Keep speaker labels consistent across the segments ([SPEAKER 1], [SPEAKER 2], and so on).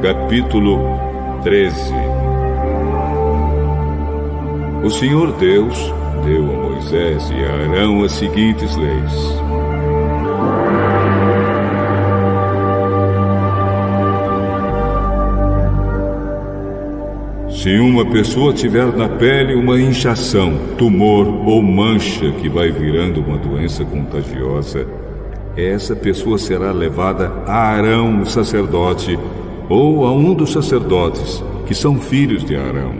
[SPEAKER 1] Capítulo 13. O Senhor Deus deu a Moisés e a Arão as seguintes leis. Se uma pessoa tiver na pele uma inchação, tumor ou mancha que vai virando uma doença contagiosa, essa pessoa será levada a Arão, o sacerdote, ou a um dos sacerdotes, que são filhos de Arão.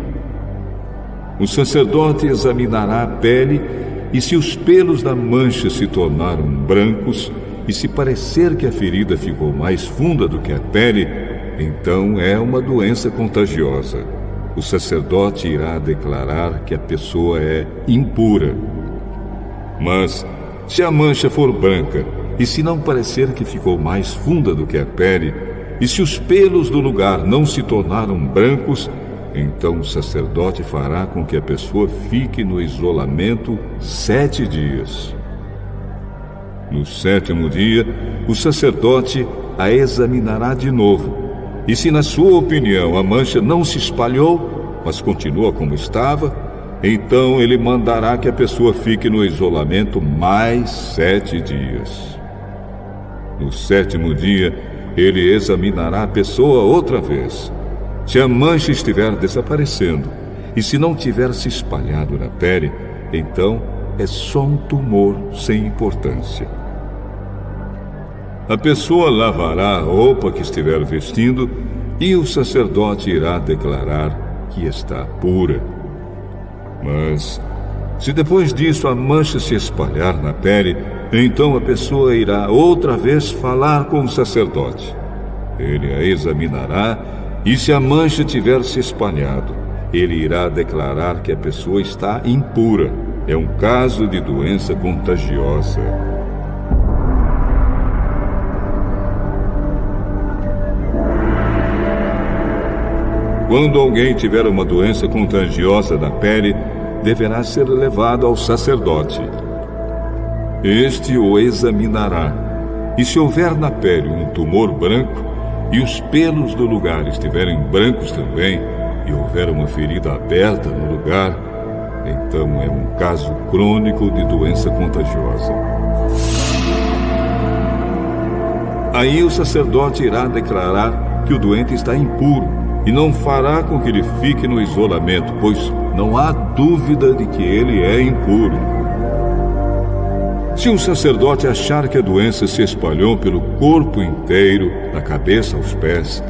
[SPEAKER 1] O sacerdote examinará a pele, e se os pelos da mancha se tornaram brancos, e se parecer que a ferida ficou mais funda do que a pele, então é uma doença contagiosa. O sacerdote irá declarar que a pessoa é impura. Mas, se a mancha for branca, e se não parecer que ficou mais funda do que a pele, e se os pelos do lugar não se tornaram brancos, então o sacerdote fará com que a pessoa fique no isolamento 7 dias. No 7º dia, o sacerdote a examinará de novo. E se na sua opinião a mancha não se espalhou, mas continua como estava, então ele mandará que a pessoa fique no isolamento mais 7 dias. No 7º dia, ele examinará a pessoa outra vez. Se a mancha estiver desaparecendo e se não tiver se espalhado na pele, então é só um tumor sem importância. A pessoa lavará a roupa que estiver vestindo e o sacerdote irá declarar que está pura. Mas, se depois disso a mancha se espalhar na pele, então a pessoa irá outra vez falar com o sacerdote. Ele a examinará e se a mancha tiver se espalhado, ele irá declarar que a pessoa está impura. É um caso de doença contagiosa. Quando alguém tiver uma doença contagiosa na pele, deverá ser levado ao sacerdote. Este o examinará, e se houver na pele um tumor branco, e os pelos do lugar estiverem brancos também, e houver uma ferida aberta no lugar, então é um caso crônico de doença contagiosa. Aí o sacerdote irá declarar que o doente está impuro, e não fará com que ele fique no isolamento, pois não há dúvida de que ele é impuro. Se um sacerdote achar que a doença se espalhou pelo corpo inteiro, da cabeça aos pés,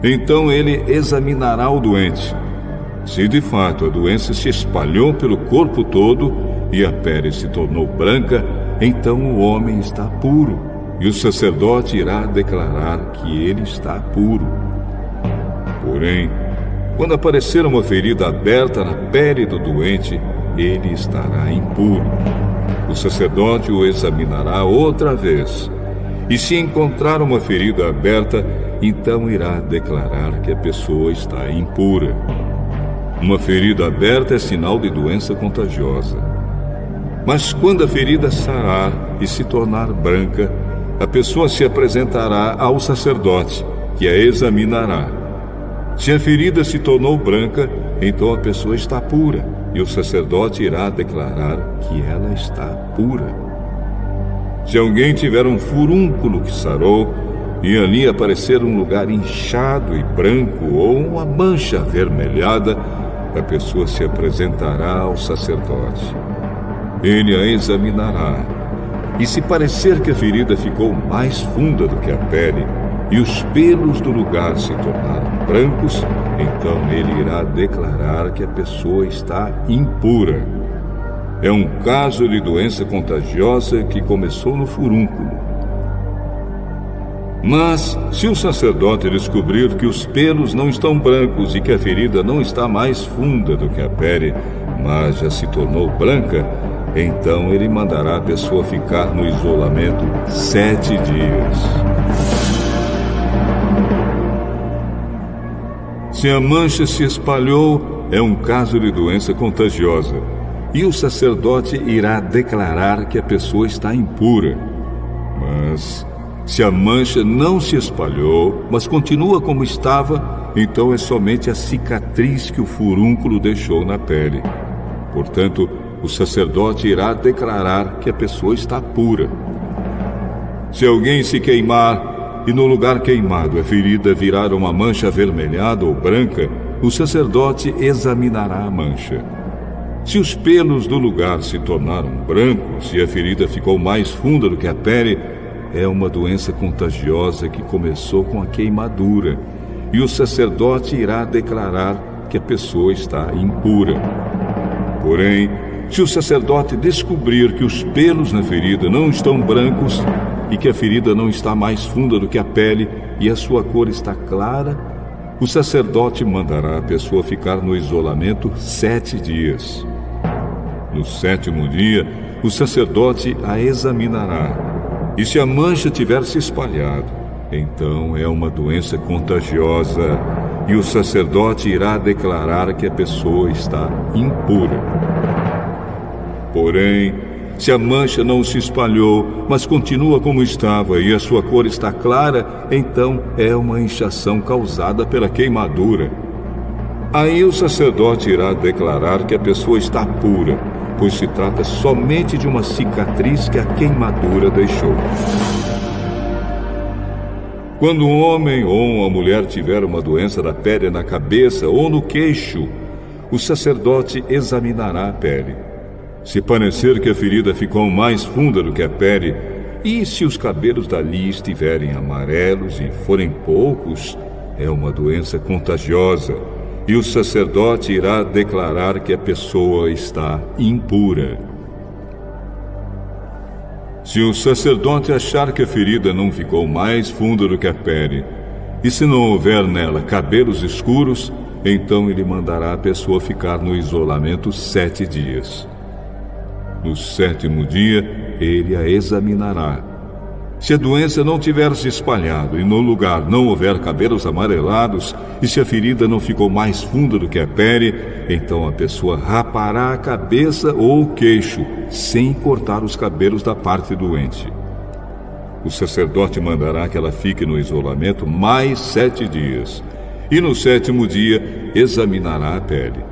[SPEAKER 1] então ele examinará o doente. Se de fato a doença se espalhou pelo corpo todo e a pele se tornou branca, então o homem está puro, e o sacerdote irá declarar que ele está puro. Porém, quando aparecer uma ferida aberta na pele do doente, ele estará impuro. O sacerdote o examinará outra vez. E se encontrar uma ferida aberta, então irá declarar que a pessoa está impura. Uma ferida aberta é sinal de doença contagiosa. Mas quando a ferida sarar e se tornar branca, a pessoa se apresentará ao sacerdote, que a examinará. Se a ferida se tornou branca, então a pessoa está pura, e o sacerdote irá declarar que ela está pura. Se alguém tiver um furúnculo que sarou, e ali aparecer um lugar inchado e branco ou uma mancha avermelhada, a pessoa se apresentará ao sacerdote. Ele a examinará, e se parecer que a ferida ficou mais funda do que a pele, e os pelos do lugar se tornaram brancos, então ele irá declarar que a pessoa está impura. É um caso de doença contagiosa que começou no furúnculo. Mas, se o sacerdote descobrir que os pelos não estão brancos e que a ferida não está mais funda do que a pele, mas já se tornou branca, então ele mandará a pessoa ficar no isolamento 7 dias. Se a mancha se espalhou, é um caso de doença contagiosa, e o sacerdote irá declarar que a pessoa está impura. Mas, Se a mancha não se espalhou, mas continua como estava, então é somente a cicatriz que o furúnculo deixou na pele. Portanto, o sacerdote irá declarar que a pessoa está pura. Se alguém se queimar e no lugar queimado a ferida virar uma mancha avermelhada ou branca, o sacerdote examinará a mancha. Se os pelos do lugar se tornaram brancos e a ferida ficou mais funda do que a pele, é uma doença contagiosa que começou com a queimadura, e o sacerdote irá declarar que a pessoa está impura. Porém, se o sacerdote descobrir que os pelos na ferida não estão brancos e que a ferida não está mais funda do que a pele e a sua cor está clara, o sacerdote mandará a pessoa ficar no isolamento 7 dias. No 7º dia, o sacerdote a examinará. E se a mancha tiver se espalhado, então é uma doença contagiosa e o sacerdote irá declarar que a pessoa está impura. Porém, se a mancha não se espalhou, mas continua como estava e a sua cor está clara, então é uma inchação causada pela queimadura. Aí o sacerdote irá declarar que a pessoa está pura, pois se trata somente de uma cicatriz que a queimadura deixou. Quando um homem ou uma mulher tiver uma doença da pele na cabeça ou no queixo, o sacerdote examinará a pele. Se parecer que a ferida ficou mais funda do que a pele, e se os cabelos dali estiverem amarelos e forem poucos, é uma doença contagiosa, e o sacerdote irá declarar que a pessoa está impura. Se o sacerdote achar que a ferida não ficou mais funda do que a pele, e se não houver nela cabelos escuros, então ele mandará a pessoa ficar no isolamento 7 dias. No 7º dia, ele a examinará. Se a doença não tiver se espalhado e no lugar não houver cabelos amarelados, e se a ferida não ficou mais funda do que a pele, então a pessoa rapará a cabeça ou o queixo, sem cortar os cabelos da parte doente. O sacerdote mandará que ela fique no isolamento mais 7 dias, e no 7º dia examinará a pele.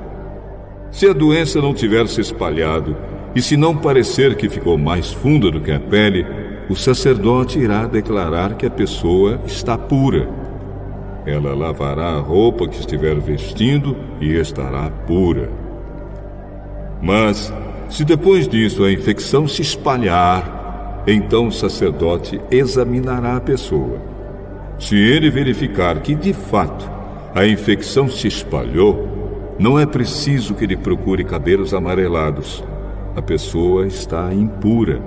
[SPEAKER 1] Se a doença não tiver se espalhado, e se não parecer que ficou mais funda do que a pele, o sacerdote irá declarar que a pessoa está pura. Ela lavará a roupa que estiver vestindo e estará pura. Mas, se depois disso a infecção se espalhar, então o sacerdote examinará a pessoa. Se ele verificar que, de fato, a infecção se espalhou, não é preciso que ele procure cabelos amarelados. A pessoa está impura.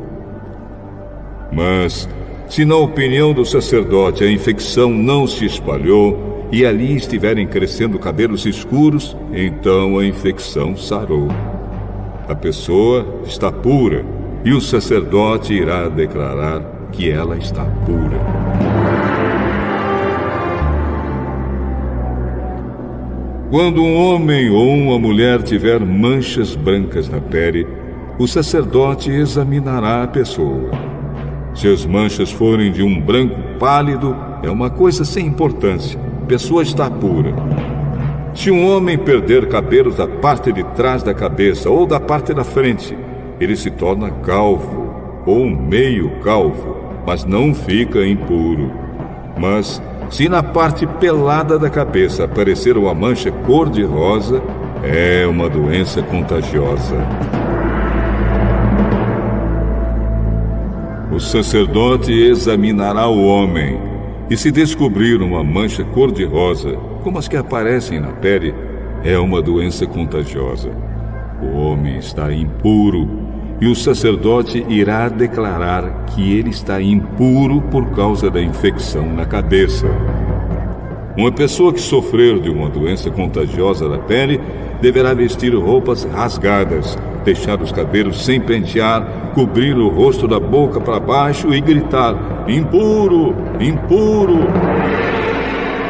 [SPEAKER 1] Mas, se na opinião do sacerdote a infecção não se espalhou e ali estiverem crescendo cabelos escuros, então a infecção sarou. A pessoa está pura e o sacerdote irá declarar que ela está pura. Quando um homem ou uma mulher tiver manchas brancas na pele, o sacerdote examinará a pessoa. Se as manchas forem de um branco pálido, é uma coisa sem importância. A pessoa está pura. Se um homem perder cabelos da parte de trás da cabeça ou da parte da frente, ele se torna calvo ou meio calvo, mas não fica impuro. Mas, se na parte pelada da cabeça aparecer uma mancha cor-de-rosa, é uma doença contagiosa. O sacerdote examinará o homem, e se descobrir uma mancha cor-de-rosa, como as que aparecem na pele, é uma doença contagiosa. O homem está impuro, e o sacerdote irá declarar que ele está impuro por causa da infecção na cabeça. Uma pessoa que sofrer de uma doença contagiosa da pele deverá vestir roupas rasgadas, deixar os cabelos sem pentear, cobrir o rosto da boca para baixo e gritar: impuro, impuro!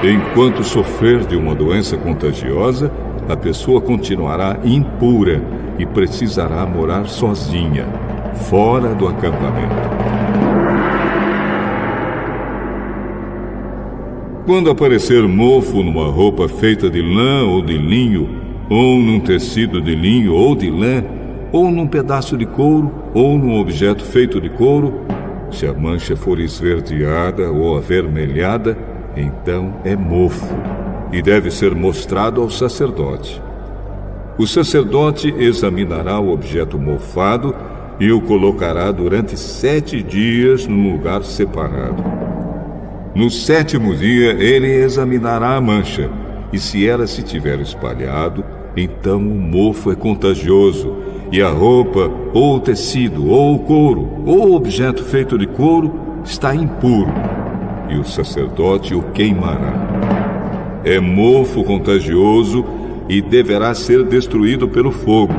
[SPEAKER 1] Enquanto sofrer de uma doença contagiosa, a pessoa continuará impura e precisará morar sozinha, fora do acampamento. Quando aparecer mofo numa roupa feita de lã ou de linho, ou num tecido de linho ou de lã, ou num pedaço de couro, ou num objeto feito de couro, se a mancha for esverdeada ou avermelhada, então é mofo e deve ser mostrado ao sacerdote. O sacerdote examinará o objeto mofado e o colocará durante 7 dias num lugar separado. No 7º dia, ele examinará a mancha, e se ela se tiver espalhado, então o mofo é contagioso, e a roupa, ou o tecido, ou o couro, ou o objeto feito de couro está impuro, e o sacerdote o queimará. É mofo contagioso e deverá ser destruído pelo fogo.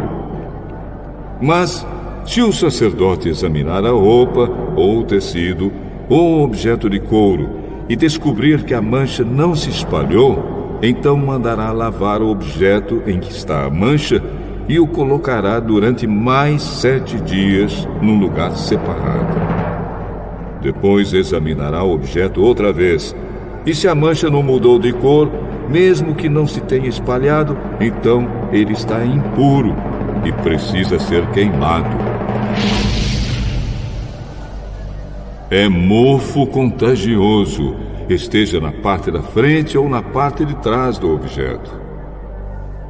[SPEAKER 1] Mas, se o sacerdote examinar a roupa, ou o tecido, ou o objeto de couro, e descobrir que a mancha não se espalhou, então mandará lavar o objeto em que está a mancha e o colocará durante mais 7 dias num lugar separado. Depois examinará o objeto outra vez, e se a mancha não mudou de cor, mesmo que não se tenha espalhado, então ele está impuro e precisa ser queimado. É mofo contagioso, esteja na parte da frente ou na parte de trás do objeto.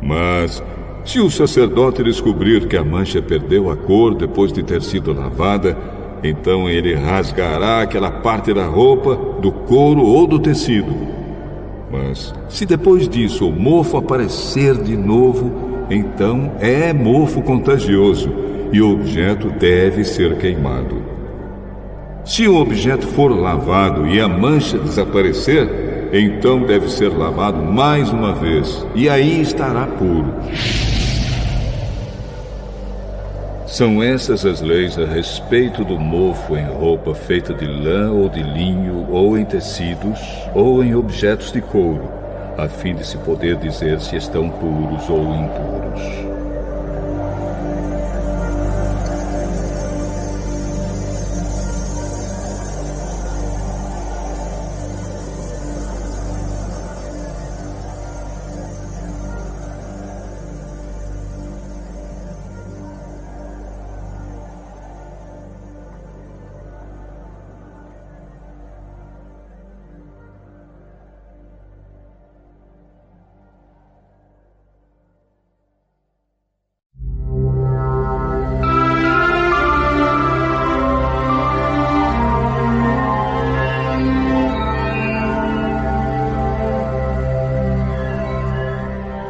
[SPEAKER 1] Mas, se o sacerdote descobrir que a mancha perdeu a cor depois de ter sido lavada, então ele rasgará aquela parte da roupa, do couro ou do tecido. Mas, se depois disso o mofo aparecer de novo, então é mofo contagioso e o objeto deve ser queimado. Se o objeto for lavado e a mancha desaparecer, então deve ser lavado mais uma vez, e aí estará puro. São essas as leis a respeito do mofo em roupa feita de lã ou de linho, ou em tecidos, ou em objetos de couro, a fim de se poder dizer se estão puros ou impuros.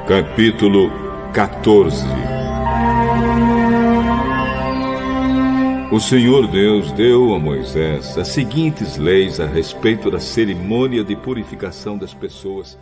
[SPEAKER 1] Capítulo 14. O Senhor Deus deu a Moisés as seguintes leis a respeito da cerimônia de purificação das pessoas